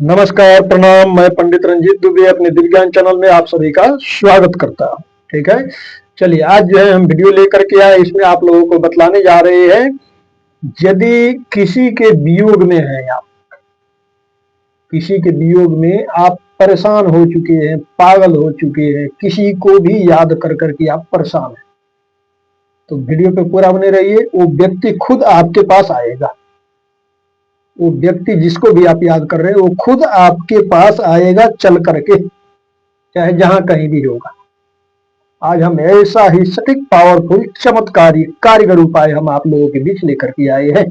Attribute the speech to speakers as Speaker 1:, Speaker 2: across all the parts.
Speaker 1: नमस्कार, प्रणाम। मैं पंडित रंजीत दुबे अपने दिव्यांग चैनल में आप सभी का स्वागत करता हूं। ठीक है, चलिए आज जो है हम वीडियो लेकर के आए। इसमें आप लोगों को बतलाने जा रहे हैं, यदि किसी के वियोग में है आप, किसी के वियोग में आप परेशान हो चुके हैं, पागल हो चुके हैं, किसी को भी याद कर करके आप परेशान हैं, तो वीडियो पे पूरा बने रहिए। वो व्यक्ति खुद आपके पास आएगा। वो व्यक्ति जिसको भी आप याद कर रहे हैं वो खुद आपके पास आएगा चल करके, चाहे जहां कहीं भी होगा। आज हम ऐसा ही सटीक, पावरफुल, चमत्कारी, कारीगर उपाय हम आप लोगों के बीच लेकर के आए हैं।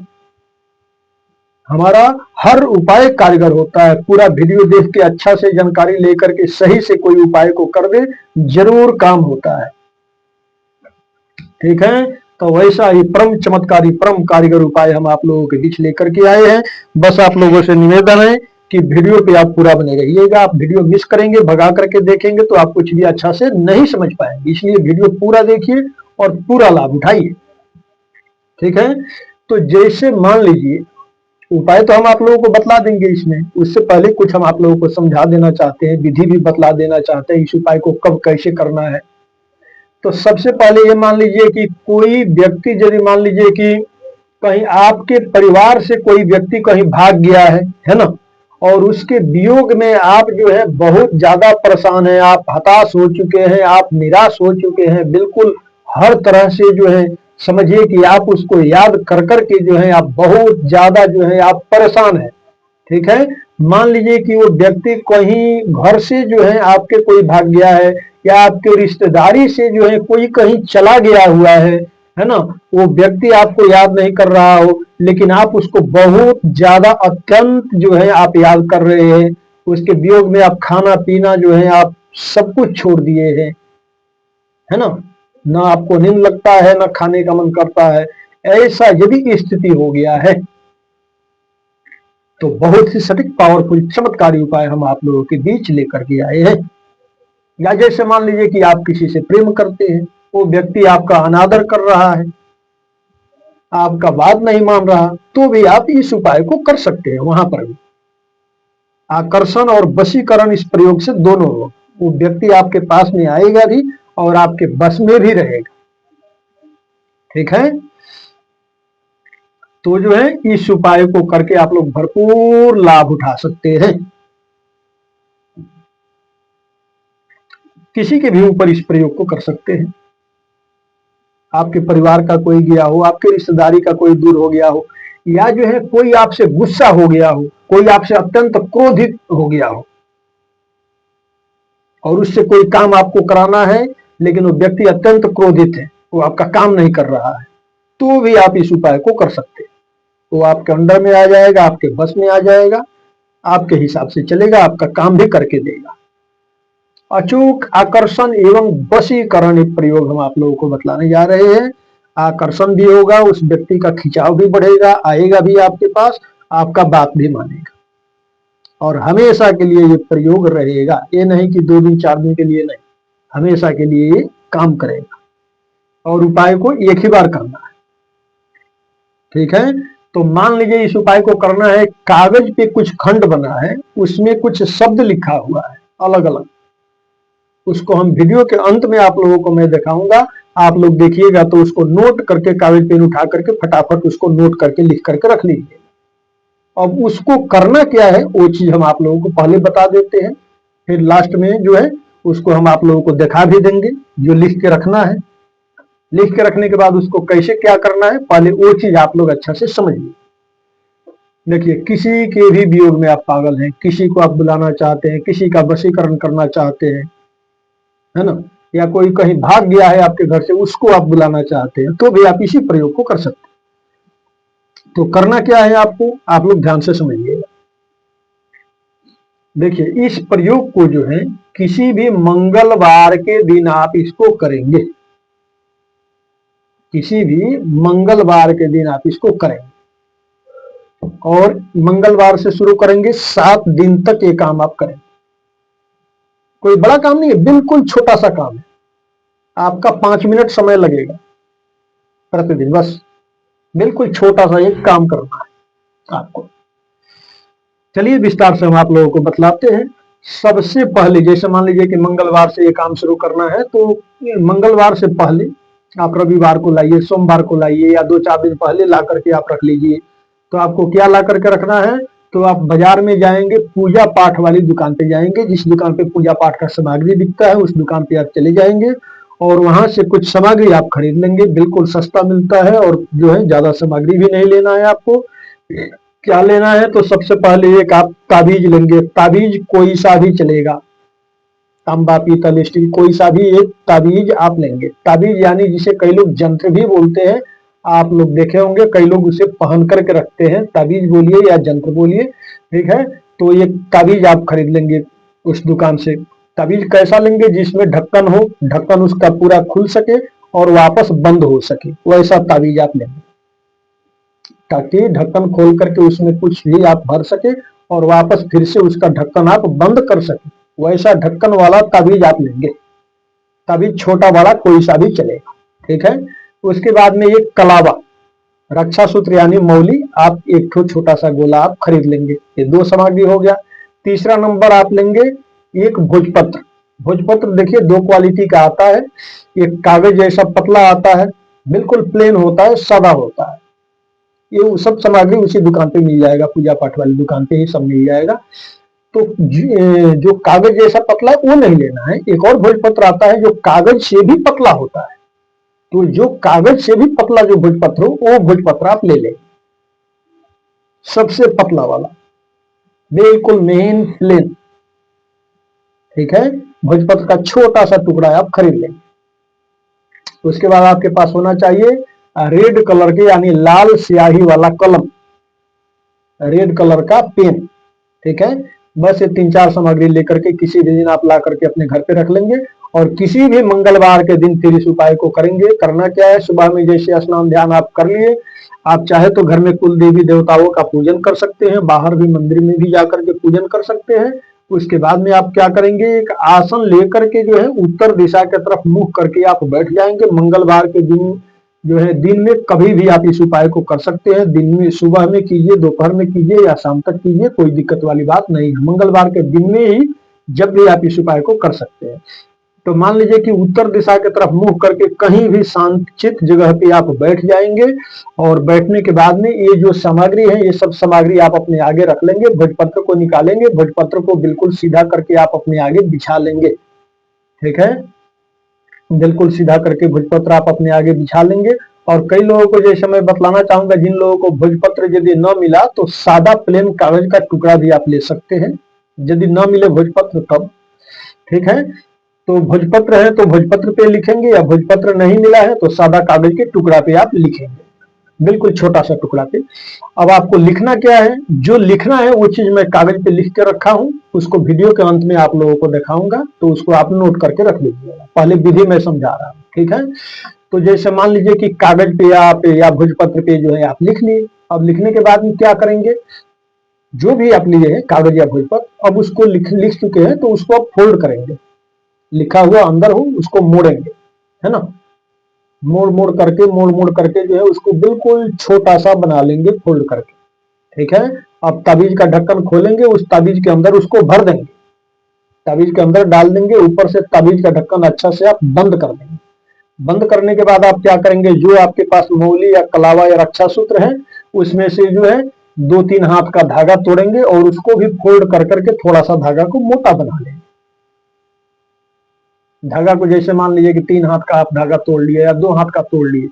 Speaker 1: हमारा हर उपाय कारीगर होता है। पूरा वीडियो देख के अच्छा से जानकारी लेकर के सही से कोई उपाय को कर दे, जरूर काम होता है। ठीक है, तो वैसा ही परम चमत्कारी, परम कारीगर उपाय हम आप लोगों के बीच लेकर के आए हैं। बस आप लोगों से निवेदन है कि वीडियो पे आप पूरा बने रहिएगा। आप वीडियो मिस करेंगे, भगा करके देखेंगे तो आप कुछ भी अच्छा से नहीं समझ पाएंगे। इसलिए वीडियो पूरा देखिए और पूरा लाभ उठाइए। ठीक है, तो जैसे मान लीजिए, उपाय तो हम आप लोगों को बतला देंगे इसमें, उससे पहले कुछ हम आप लोगों को समझा देना चाहते हैं, विधि भी बतला देना चाहते हैं, इस उपाय को कब कैसे करना है। तो सबसे पहले ये मान लीजिए कि कोई व्यक्ति, यदि मान लीजिए कि कहीं आपके परिवार से कोई व्यक्ति कहीं भाग गया है ना, और उसके वियोग में आप जो है बहुत ज्यादा परेशान हैं, आप हताश हो चुके हैं, आप निराश हो चुके हैं, बिल्कुल हर तरह से जो है समझिए कि आप उसको याद कर करके जो है आप बहुत ज्यादा जो है आप परेशान हैं। ठीक है, मान लीजिए कि वो व्यक्ति कहीं घर से जो है आपके कोई भाग गया है, या आपके रिश्तेदारी से जो है कोई कहीं चला गया हुआ है ना। वो व्यक्ति आपको याद नहीं कर रहा हो, लेकिन आप उसको बहुत ज्यादा अत्यंत जो है आप याद कर रहे हैं। उसके वियोग में आप खाना पीना जो है आप सब कुछ छोड़ दिए हैं, है ना आपको नींद लगता है, ना खाने का मन करता है। ऐसा यदि स्थिति हो गया है तो बहुत ही सटीक, पावरफुल, चमत्कारी उपाय हम आप लोगों के बीच लेकर के आए हैं। या जैसे मान लीजिए कि आप किसी से प्रेम करते हैं, वो व्यक्ति आपका अनादर कर रहा है, आपका बात नहीं मान रहा, तो भी आप इस उपाय को कर सकते हैं। वहां पर भी आकर्षण और वशीकरण इस प्रयोग से दोनों हो। वो व्यक्ति आपके पास में आएगा भी और आपके बस में भी रहेगा। ठीक है, तो जो है इस उपाय को करके आप लोग भरपूर लाभ उठा सकते हैं। किसी के भी ऊपर इस प्रयोग को कर सकते हैं। आपके परिवार का कोई गया हो, आपके रिश्तेदारी का कोई दूर हो गया हो, या जो है कोई आपसे गुस्सा हो गया हो, कोई आपसे अत्यंत क्रोधित हो गया हो और उससे कोई काम आपको कराना है, लेकिन वो व्यक्ति अत्यंत क्रोधित है, वो आपका काम नहीं कर रहा है, तो भी आप इस उपाय को कर सकते हैं। वो आपके अंडर में आ जाएगा, आपके बस में आ जाएगा, आपके हिसाब से चलेगा, आपका काम भी करके देगा। अचूक आकर्षण एवं वशीकरण प्रयोग हम आप लोगों को बतलाने जा रहे हैं। आकर्षण भी होगा, उस व्यक्ति का खिंचाव भी बढ़ेगा, आएगा भी आपके पास, आपका बात भी मानेगा, और हमेशा के लिए ये प्रयोग रहेगा। ये नहीं कि 2 दिन 4 दिन के लिए, नहीं, हमेशा के लिए ये काम करेगा। और उपाय को एक ही बार करना है। ठीक है, तो मान लीजिए इस उपाय को करना है, कागज पे कुछ खंड बना है, उसमें कुछ शब्द लिखा हुआ है अलग अलग। उसको हम वीडियो के अंत में आप लोगों को मैं दिखाऊंगा, आप लोग देखिएगा तो उसको नोट करके, कागज पेन उठा करके फटाफट उसको नोट करके लिख करके रख लीजिए। अब उसको करना क्या है वो चीज हम आप लोगों को पहले बता देते हैं, फिर लास्ट में जो है उसको हम आप लोगों को दिखा भी देंगे जो लिख के रखना है। लिख के रखने के बाद उसको कैसे क्या करना है, पहले वो चीज आप लोग अच्छा से समझिए। देखिए, किसी के भी वियोग में आप पागल हैं, किसी को आप बुलाना चाहते हैं, किसी का वशीकरण करना चाहते हैं, है ना, या कोई कहीं भाग गया है आपके घर से, उसको आप बुलाना चाहते हैं, तो भी आप इसी प्रयोग को कर सकते हैं। तो करना क्या है आपको, आप लोग ध्यान से समझिएगा। देखिए, इस प्रयोग को जो है किसी भी मंगलवार के दिन आप इसको करेंगे। किसी भी मंगलवार के दिन आप इसको करेंगे, और मंगलवार से शुरू करेंगे, 7 दिन तक ये काम आप करेंगे। कोई बड़ा काम नहीं है, बिल्कुल छोटा सा काम है। आपका 5 मिनट समय लगेगा प्रतिदिन, बस बिल्कुल छोटा सा एक काम करना है आपको। चलिए विस्तार से हम आप लोगों को बतलाते हैं। सबसे पहले जैसे मान लीजिए कि मंगलवार से ये काम शुरू करना है, तो मंगलवार से पहले आप रविवार को लाइए, सोमवार को लाइए, या 2-4 दिन पहले ला करके आप रख लीजिए। तो आपको क्या ला करके रखना है, तो आप बाजार में जाएंगे, पूजा पाठ वाली दुकान पे जाएंगे, जिस दुकान पे पूजा पाठ का सामग्री बिकता है उस दुकान पे आप चले जाएंगे और वहां से कुछ सामग्री आप खरीद लेंगे। बिल्कुल सस्ता मिलता है और जो है ज्यादा सामग्री भी नहीं लेना है आपको। क्या लेना है, तो सबसे पहले एक आप ताबीज लेंगे। ताबीज कोई सा भी चलेगा, तांबा पीतल स्टील कोई सा भी एक ताबीज आप लेंगे। ताबीज यानी जिसे कई लोग जंत्र भी बोलते हैं, आप लोग देखे होंगे कई लोग उसे पहन करके रखते हैं। ताबीज बोलिए या जंत्र बोलिए, ठीक है। तो ये ताबीज आप खरीद लेंगे उस दुकान से। ताबीज कैसा लेंगे, जिसमें ढक्कन हो, ढक्कन उसका पूरा खुल सके और वापस बंद हो सके, वैसा ताबीज आप लेंगे, ताकि ढक्कन खोल करके उसमें कुछ भी आप भर सके और वापस फिर से उसका ढक्कन आप बंद कर सके, वैसा ढक्कन वाला ताबीज आप लेंगे। ताबीज छोटा बड़ा कोई सा भी चलेगा, ठीक है। उसके बाद में एक कलावा, रक्षा सूत्र यानी मौली, आप एक ठो छोटा सा गोला आप खरीद लेंगे। ये 2 सामग्री हो गया। तीसरा नंबर आप लेंगे एक भोजपत्र। भोजपत्र देखिए 2 क्वालिटी का आता है। एक कागज जैसा पतला आता है, बिल्कुल प्लेन होता है, सादा होता है। ये सब सामग्री उसी दुकान पे मिल जाएगा, पूजा पाठ वाली दुकान पे ही सब मिल जाएगा। तो जो कागज जैसा पतला है वो नहीं लेना है। एक और भोजपत्र आता है जो कागज से भी पतला होता है। तो जो कागज से भी पतला जो भोजपत्र हो, वो भोजपत्र आप ले लें, सबसे पतला वाला, बिल्कुल मेन प्लेन, ठीक है। भोजपत्र का छोटा सा टुकड़ा आप खरीद लें। उसके बाद आपके पास होना चाहिए रेड कलर के यानी लाल स्याही वाला कलम, रेड कलर का पेन, ठीक है। बस ये 3-4 सामग्री लेकर के किसी भी दिन आप ला करके अपने घर पे रख लेंगे और किसी भी मंगलवार के दिन फिर इस उपाय को करेंगे। करना क्या है, सुबह में जैसे स्नान ध्यान आप कर लिए, आप चाहे तो घर में कुल देवी देवताओं का पूजन कर सकते हैं, बाहर भी मंदिर में भी जाकर के पूजन कर सकते हैं। उसके बाद में आप क्या करेंगे, एक आसन लेकर के जो है उत्तर दिशा की तरफ मुंह करके आप बैठ जाएंगे। मंगलवार के दिन जो है दिन में कभी भी आप इस उपाय को कर सकते हैं। दिन में सुबह में कीजिए, दोपहर में कीजिए या शाम तक कीजिए, कोई दिक्कत वाली बात नहीं है। मंगलवार के दिन में ही जब भी आप इस उपाय को कर सकते हैं। तो मान लीजिए कि उत्तर दिशा की तरफ मुंह करके कहीं भी शांतचित जगह पे आप बैठ जाएंगे और बैठने के बाद में ये जो सामग्री है, ये सब सामग्री आप अपने आगे रख लेंगे। भोजपत्र को निकालेंगे, भोजपत्र को बिल्कुल सीधा करके आप अपने आगे बिछा लेंगे, ठीक है। बिल्कुल सीधा करके भोजपत्र आप अपने आगे बिछा लेंगे। और कई लोगों को जैसे मैं बतलाना चाहूंगा, जिन लोगों को भोजपत्र यदि न मिला तो सादा प्लेन कागज का टुकड़ा भी आप ले सकते हैं, यदि न मिले भोजपत्र तब, ठीक है। तो भोजपत्र है तो भोजपत्र पे लिखेंगे, या भोजपत्र नहीं मिला है तो सादा कागज के टुकड़ा पे आप लिखेंगे, बिल्कुल छोटा सा टुकड़ा पे। अब आपको लिखना क्या है, जो लिखना है वो चीज मैं कागज पे लिख के रखा हूं, उसको वीडियो के अंत में आप लोगों को दिखाऊंगा, तो उसको आप नोट करके रख लीजिएगा। पहले विधि मैं समझा रहा हूँ, ठीक है। तो जैसे मान लीजिए कि कागज पे या भोजपत्र पे जो है आप लिख लिए। अब लिखने के बाद में क्या करेंगे, जो भी आप लिए हैं कागज या भोजपत्र, अब उसको लिख चुके हैं तो उसको आप फोल्ड करेंगे। लिखा हुआ अंदर हो उसको मोड़ेंगे, है ना। मोड़ मोड़ करके जो है उसको बिल्कुल छोटा सा बना लेंगे फोल्ड करके, ठीक है। अब ताबीज का ढक्कन खोलेंगे, उस ताबीज के अंदर उसको भर देंगे, ताबीज के अंदर डाल देंगे, ऊपर से ताबीज का ढक्कन अच्छा से आप बंद कर देंगे। बंद करने के बाद आप क्या करेंगे, जो आपके पास मौली या कलावा या रक्षा सूत्र है, उसमें से जो है 2-3 हाथ का धागा तोड़ेंगे और उसको भी फोल्ड कर करके थोड़ा सा धागा को मोटा बना लेंगे। धागा को जैसे मान लीजिए कि 3 हाथ का आप धागा तोड़ लिए या 2 हाथ का तोड़ लिए,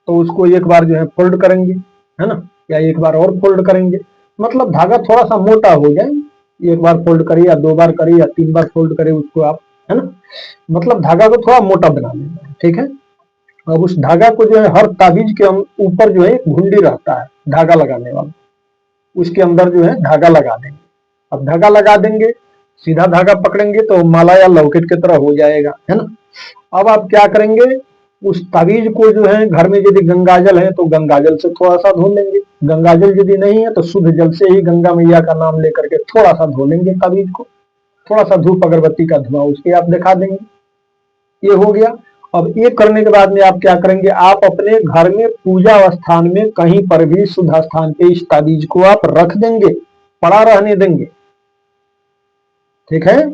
Speaker 1: तो उसको एक बार जो है फोल्ड करेंगे, है ना, या एक बार और फोल्ड करेंगे, मतलब धागा थोड़ा सा मोटा हो जाए। एक बार फोल्ड करिए या 2 बार करिए या 3 बार फोल्ड करिए उसको आप, है ना, मतलब धागा को थोड़ा मोटा बना लेना है, ठीक है। अब उस धागा को जो है हर ताबीज के ऊपर जो है घुंडी रहता है धागा लगाने वाला, उसके अंदर जो है धागा लगा देंगे। अब धागा लगा देंगे, सीधा धागा पकड़ेंगे तो माला या लॉकेट की तरह हो जाएगा, है ना। अब आप क्या करेंगे, उस ताबीज को जो है घर में यदि गंगाजल है तो गंगाजल से थोड़ा सा धो लेंगे, गंगाजल यदि नहीं है तो शुद्ध जल से ही गंगा मैया का नाम लेकर के थोड़ा सा धो लेंगे ताबीज को, थोड़ा सा धूप अगरबत्ती का धुआं उसके आप दिखा देंगे। ये हो गया। अब ये करने के बाद में आप क्या करेंगे, आप अपने घर में पूजा स्थान में कहीं पर भी शुद्ध स्थान पे इस ताबीज को आप रख देंगे। पड़ा रहने देंगे, ठीक है,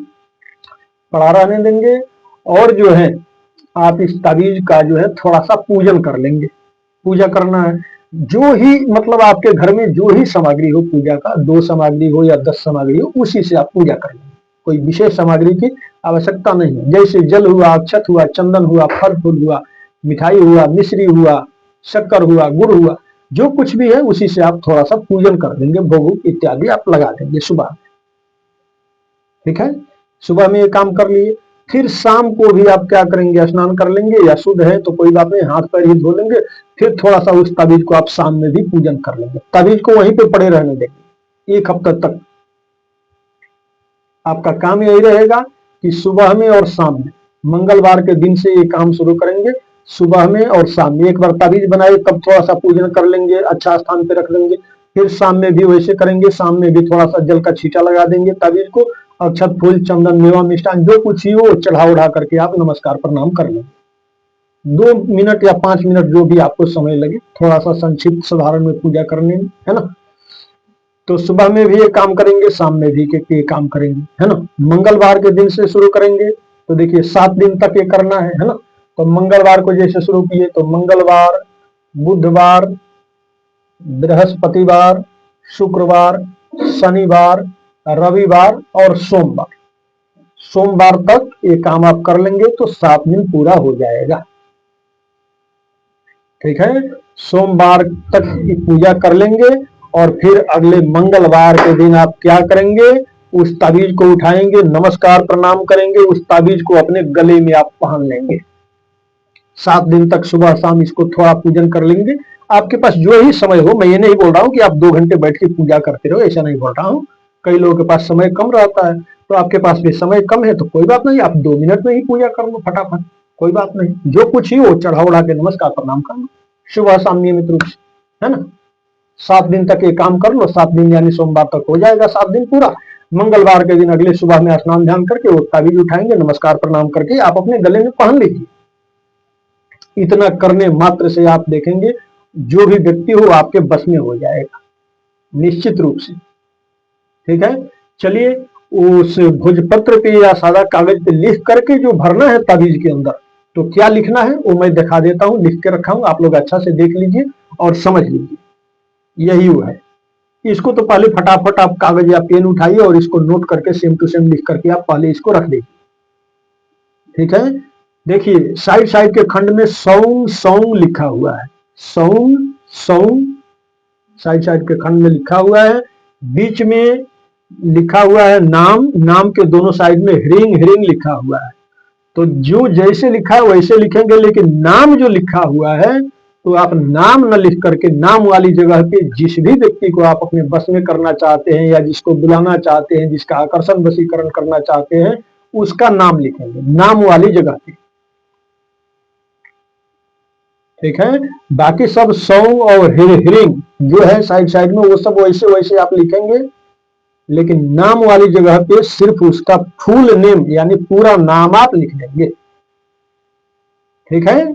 Speaker 1: पड़ा रहने देंगे। और जो है आप इस ताबीज का जो है थोड़ा सा पूजन कर लेंगे। पूजा करना है, जो ही मतलब आपके घर में जो ही सामग्री हो पूजा का, 2 सामग्री हो या 10 सामग्री हो, उसी से आप पूजा कर लेंगे। कोई विशेष सामग्री की आवश्यकता नहीं है। जैसे जल हुआ, अक्षत हुआ, चंदन हुआ, फल फूल हुआ, मिठाई हुआ, मिश्री हुआ, शक्कर हुआ, गुड़ हुआ, जो कुछ भी है उसी से आप थोड़ा सा पूजन कर देंगे, भोग इत्यादि आप लगा देंगे सुबह, ठीक है। सुबह में ये काम कर लिए। फिर शाम को भी आप क्या करेंगे, स्नान कर लेंगे, या शुद्ध है तो कोई बात नहीं, हाथ पैर ही धो लेंगे। फिर थोड़ा सा उस ताबीज को आप शाम में भी पूजन कर लेंगे। ताबीज को वहीं पे पड़े रहने देंगे 1 हफ्ते तक। आपका काम यही रहेगा कि सुबह में और शाम में, मंगलवार के दिन से ये काम शुरू करेंगे। सुबह में और शाम में एक बार ताबीज बनाए, तब थोड़ा सा पूजन कर लेंगे, अच्छा स्थान पे रख देंगे। फिर शाम में भी वैसे करेंगे, शाम में भी थोड़ा सा जल का छींटा लगा देंगे ताबीज को, अक्षत फूल चंदन मेवा मिष्ठान जो कुछ ही हो चढ़ा उड़ा करके आप नमस्कार प्रणाम कर लेंगे। 2 मिनट या 5 मिनट जो भी आपको समय लगे, थोड़ा सा संक्षिप्त साधारण में पूजा करने में, है ना। तो सुबह में भी ये काम करेंगे, शाम में भी ये काम करेंगे, है ना। मंगलवार के दिन से शुरू करेंगे, तो देखिए 7 दिन तक ये करना है ना। तो मंगलवार को जैसे शुरू किए, तो मंगलवार, बुधवार, बृहस्पतिवार, शुक्रवार, शनिवार, रविवार और सोमवार, सोमवार तक ये काम आप कर लेंगे तो 7 दिन पूरा हो जाएगा, ठीक है। सोमवार तक की पूजा कर लेंगे और फिर अगले मंगलवार के दिन आप क्या करेंगे, उस ताबीज को उठाएंगे, नमस्कार प्रणाम करेंगे, उस ताबीज को अपने गले में आप पहन लेंगे। 7 दिन तक सुबह शाम इसको थोड़ा पूजन कर लेंगे। आपके पास जो ही समय हो, मैं ये नहीं बोल रहा हूं कि आप 2 घंटे बैठ के पूजा करते रहो, ऐसा नहीं बोल रहा हूं। कई लोगों के पास समय कम रहता है, तो आपके पास भी समय कम है तो कोई बात नहीं, आप 2 मिनट में ही पूजा कर लो फटाफट, कोई बात नहीं। जो कुछ ही हो चढ़ा उड़ा के नमस्कार प्रणाम कर लो सुबह शाम नियमित रूप से, है ना। 7 दिन तक ये काम कर लो, 7 दिन यानी सोमवार तक हो जाएगा 7 दिन पूरा। मंगलवार के दिन अगले सुबह में स्नान ध्यान करके वो ताबीज उठाएंगे, नमस्कार प्रणाम करके आप अपने गले में पहन लीजिए। इतना करने मात्र से आप देखेंगे जो भी व्यक्ति हो आपके बस में हो जाएगा निश्चित रूप से, ठीक है। चलिए उस भोजपत्र पे या सादा कागज पे लिख करके जो भरना है ताबीज के अंदर, तो क्या लिखना है वो मैं दिखा देता हूं, लिख के रखा हूं, आप लोग अच्छा से देख लीजिए और समझ लीजिए। यही वो है। इसको तो पहले फटाफट आप कागज या पेन उठाइए और इसको नोट करके सेम टू सेम लिख करके आप पहले इसको रख दीजिए, ठीक है। देखिए साइड साइड के खंड में सौंग सौंग लिखा हुआ है, सौंग सौंग साइड साइड के खंड में लिखा हुआ है। बीच में लिखा हुआ है नाम, नाम के दोनों साइड में हिरिंग हिरिंग लिखा हुआ है। तो जो जैसे लिखा है वैसे लिखेंगे, लेकिन नाम जो लिखा हुआ है तो आप नाम न लिख करके नाम वाली जगह पे जिस भी व्यक्ति को आप अपने बस में करना चाहते हैं या जिसको बुलाना चाहते हैं, जिसका आकर्षण वशीकरण करना चाहते हैं, उसका नाम लिखेंगे नाम वाली जगह पे, ठीक है। बाकी सब सॉन्ग और हिरिंग जो है साइड साइड में वो सब वैसे वैसे आप लिखेंगे, लेकिन नाम वाली जगह पे सिर्फ उसका फुल नेम यानी पूरा नाम आप लिख देंगे, ठीक है।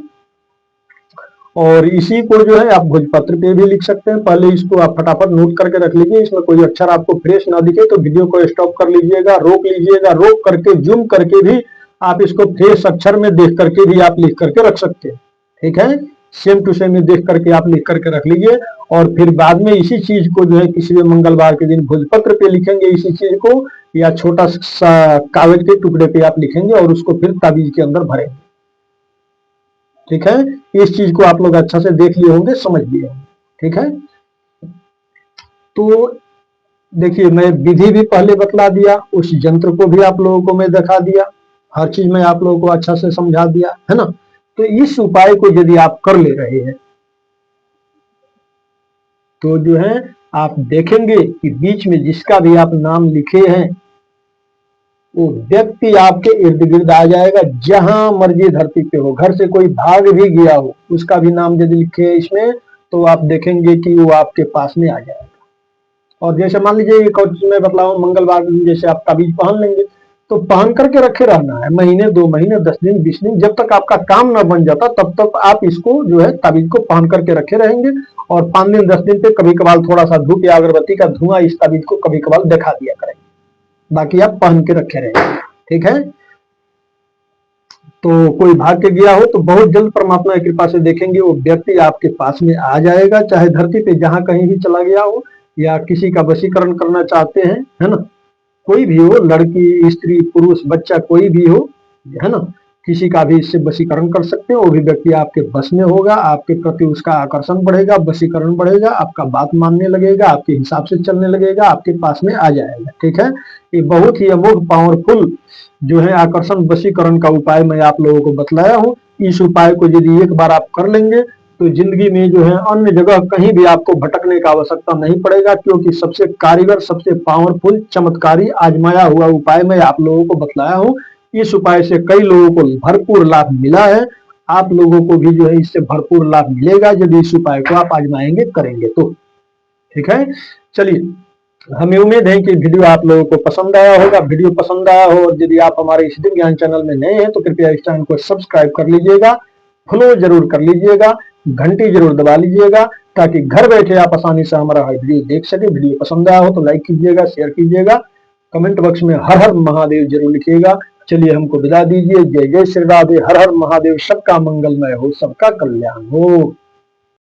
Speaker 1: और इसी को जो है आप भोजपत्र पे भी लिख सकते हैं। पहले इसको आप फटाफट नोट करके रख लीजिए, इसमें कोई अक्षर आपको फ्रेश ना दिखे तो वीडियो को स्टॉप कर लीजिएगा, रोक लीजिएगा, रोक करके जूम करके भी आप इसको फ्रेश अक्षर में देख करके भी आप लिख करके रख सकते हैं, ठीक है। सेम टू सेम देख करके आप लिख करके रख लीजिए और फिर बाद में इसी चीज को जो है किसी भी मंगलवार के दिन भोजपत्र पे लिखेंगे इसी चीज को, या छोटा सा कागज के टुकड़े पे आप लिखेंगे और उसको फिर ताबीज के अंदर भरेंगे, ठीक है। इस चीज को आप लोग अच्छा से देख लिए होंगे, समझ लिए होंगे, ठीक है। तो देखिए मैं विधि भी पहले बतला दिया, उस यंत्र को भी आप लोगों को मैं दिखा दिया, हर चीज मैं आप लोगों को अच्छा से समझा दिया, है ना। तो इस उपाय को यदि आप कर ले रहे हैं तो जो है आप देखेंगे कि बीच में जिसका भी आप नाम लिखे हैं वो व्यक्ति आपके इर्द गिर्द आ जाएगा, जहां मर्जी धरती पे हो, घर से कोई भाग भी गया हो उसका भी नाम यदि लिखे है इसमें तो आप देखेंगे कि वो आपके पास में आ जाएगा। और जैसे मान लीजिए एक और मैं बतलाऊं, मंगलवार जैसे आप ताबीज पहन लेंगे तो पहन करके रखे रहना है, महीने 2 महीने 10 दिन 20 दिन, जब तक आपका काम ना बन जाता तब तक आप इसको जो है ताबीज को पहन करके रखे रहेंगे। और 5 दिन 10 दिन पे कभी कभार थोड़ा सा धूप या अगरबत्ती का धुआं इस ताबीज को कभी कभार दिखा दिया करेंगे, बाकी आप पहन के रखे रहेंगे। ठीक है, तो कोई भाग के गया हो तो बहुत जल्द परमात्मा की कृपा से देखेंगे वो व्यक्ति आपके पास में आ जाएगा, चाहे धरती पे जहां कहीं भी चला गया हो, या किसी का वशीकरण करना चाहते हैं, है ना, कोई भी हो, लड़की स्त्री पुरुष बच्चा कोई भी हो, है ना, किसी का भी इससे वशीकरण कर सकते हैं। वो भी व्यक्ति आपके बस में होगा, आपके प्रति उसका आकर्षण बढ़ेगा, वशीकरण बढ़ेगा, आपका बात मानने लगेगा, आपके हिसाब से चलने लगेगा, आपके पास में आ जाएगा। ठीक है, ये बहुत ही अमोघ पावरफुल जो है आकर्षण वशीकरण का उपाय मैं आप लोगों को बतलाया हूँ। इस उपाय को यदि एक बार आप कर लेंगे तो जिंदगी में जो है अन्य जगह कहीं भी आपको भटकने का आवश्यकता नहीं पड़ेगा, क्योंकि सबसे कारीगर सबसे पावरफुल चमत्कारी आजमाया हुआ उपाय मैं आप लोगों को बतलाया हूँ। इस उपाय से कई लोगों को भरपूर लाभ मिला है, आप लोगों को भी जो है इससे भरपूर लाभ मिलेगा यदि इस उपाय को आप आजमाएंगे करेंगे तो। ठीक है, चलिए, हमें उम्मीद है कि वीडियो आप लोगों को पसंद आया होगा। वीडियो पसंद आया हो और यदि आप हमारे इस दिव्य ज्ञान चैनल में नए हैं तो कृपया इस चैनल को सब्सक्राइब कर लीजिएगा, फॉलो जरूर कर लीजिएगा, घंटी जरूर दबा लीजिएगा, ताकि घर बैठे आप आसानी से हमारा वीडियो देख सके। वीडियो पसंद आया हो तो लाइक कीजिएगा, शेयर कीजिएगा, कमेंट बॉक्स में हर हर महादेव जरूर लिखिएगा। चलिए हमको विदा दीजिए। जय जय श्री राधे, हर हर महादेव, सबका मंगलमय हो, सबका कल्याण हो।